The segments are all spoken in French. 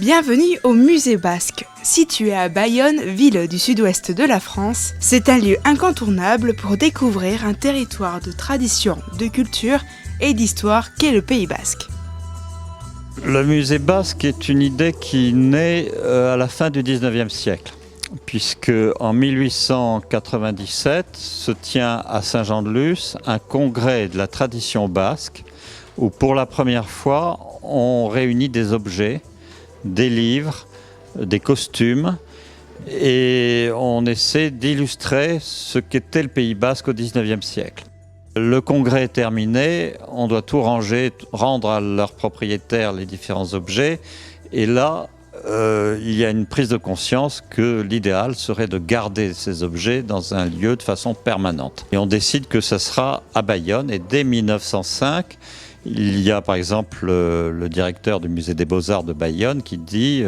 Bienvenue au Musée Basque. Situé à Bayonne, ville du sud-ouest de la France, c'est un lieu incontournable pour découvrir un territoire de tradition, de culture et d'histoire qu'est le Pays Basque. Le musée basque est une idée qui naît à la fin du 19e siècle, puisque en 1897 se tient à Saint-Jean-de-Luz un congrès de la tradition basque où pour la première fois on réunit des objets, des livres, des costumes et on essaie d'illustrer ce qu'était le Pays basque au 19e siècle. Le congrès est terminé, on doit tout ranger, rendre à leurs propriétaires les différents objets. Et là, il y a une prise de conscience que l'idéal serait de garder ces objets dans un lieu de façon permanente. Et on décide que ça sera à Bayonne. Et dès 1905, il y a par exemple le directeur du musée des Beaux-Arts de Bayonne qui dit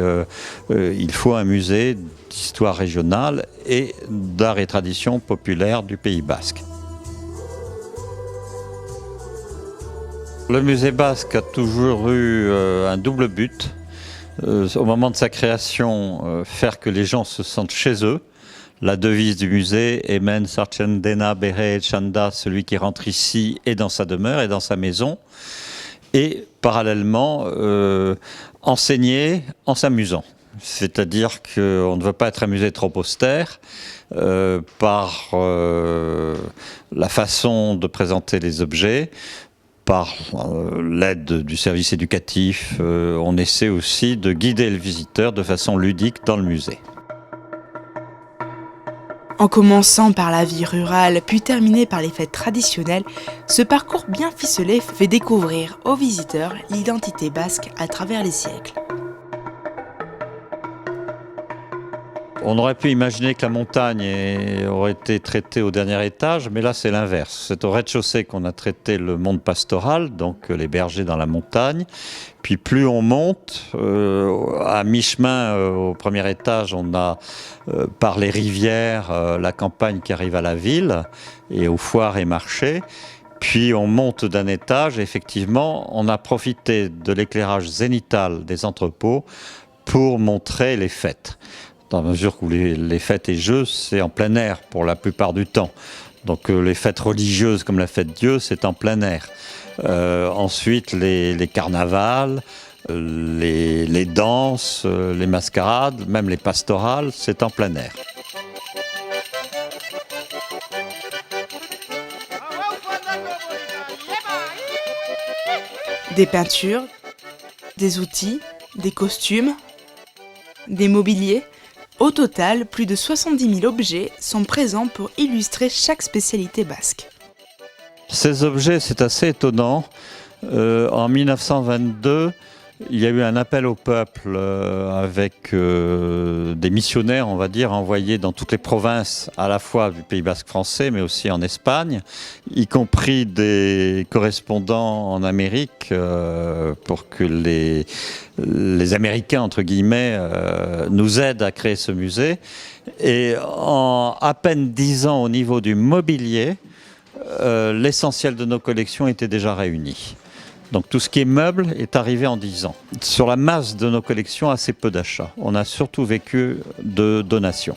il faut un musée d'histoire régionale et d'art et tradition populaire du Pays basque. Le musée basque a toujours eu un double but. Au moment de sa création, faire que les gens se sentent chez eux. La devise du musée, Emen Sarchendena Bere Chanda, celui qui rentre ici est dans sa demeure et dans sa maison. Et parallèlement, enseigner en s'amusant. C'est-à-dire qu'on ne veut pas être un musée trop austère par la façon de présenter les objets. Par l'aide du service éducatif, on essaie aussi de guider le visiteur de façon ludique dans le musée. En commençant par la vie rurale, puis terminé par les fêtes traditionnelles, ce parcours bien ficelé fait découvrir aux visiteurs l'identité basque à travers les siècles. On aurait pu imaginer que la montagne aurait été traitée au dernier étage, mais là c'est l'inverse. C'est au rez-de-chaussée qu'on a traité le monde pastoral, donc les bergers dans la montagne. Puis plus on monte, à mi-chemin au premier étage, on a par les rivières la campagne qui arrive à la ville et aux foires et marchés. Puis on monte d'un étage et effectivement on a profité de l'éclairage zénithal des entrepôts pour montrer les fêtes. Dans la mesure où les fêtes et jeux, c'est en plein air pour la plupart du temps. Donc les fêtes religieuses comme la fête Dieu, c'est en plein air. Ensuite, les carnavals, les danses, les mascarades, même les pastorales, c'est en plein air. Des peintures, des outils, des costumes, des mobiliers. Au total, plus de 70 000 objets sont présents pour illustrer chaque spécialité basque. Ces objets, c'est assez étonnant. En 1922, il y a eu un appel au peuple avec des missionnaires, on va dire, envoyés dans toutes les provinces, à la fois du Pays basque français, mais aussi en Espagne, y compris des correspondants en Amérique, pour que les Américains, entre guillemets, nous aident à créer ce musée. Et en à peine 10 ans au niveau du mobilier, l'essentiel de nos collections était déjà réuni. Donc tout ce qui est meubles est arrivé en 10 ans. Sur la masse de nos collections, assez peu d'achats. On a surtout vécu de donations.